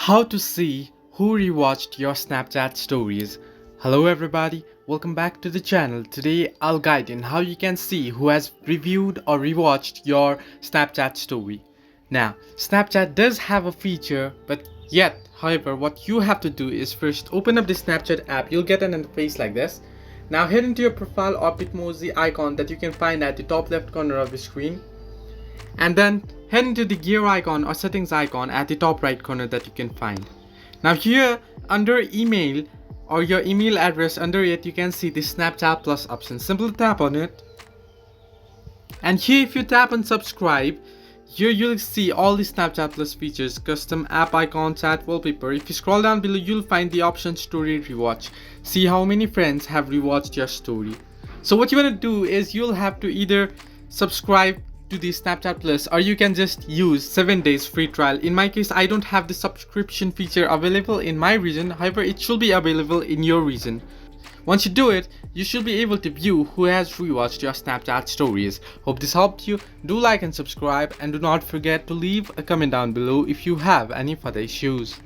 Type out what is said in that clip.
How to see who rewatched your Snapchat stories. Hello everybody, welcome back to the channel. Today I'll guide in how you can see who has reviewed or rewatched your Snapchat story. Now, Snapchat does have a feature, but however, what you have to do is first open up the Snapchat app. You'll get an interface like this. Now head into your profile or Bitmoji icon that you can find at the top left corner of the screen. And then head into the gear icon or settings icon at the top right corner that you can find. Now here under email or your email address, under it you can see the Snapchat Plus option. Simply tap on it. And here if you tap on subscribe, here you'll see all the Snapchat Plus features, custom app icon, chat wallpaper. If you scroll down below, you'll find the option story rewatch. See how many friends have rewatched your story. So what you want to do is you'll have to either subscribe to the Snapchat Plus or you can just use 7 days free trial. In my case, I don't have the subscription feature available in my region. However, it should be available in your region. Once you do it, you should be able to view who has rewatched your Snapchat stories. Hope this helped you. Do like and subscribe, and do not forget to leave a comment down below if you have any further issues.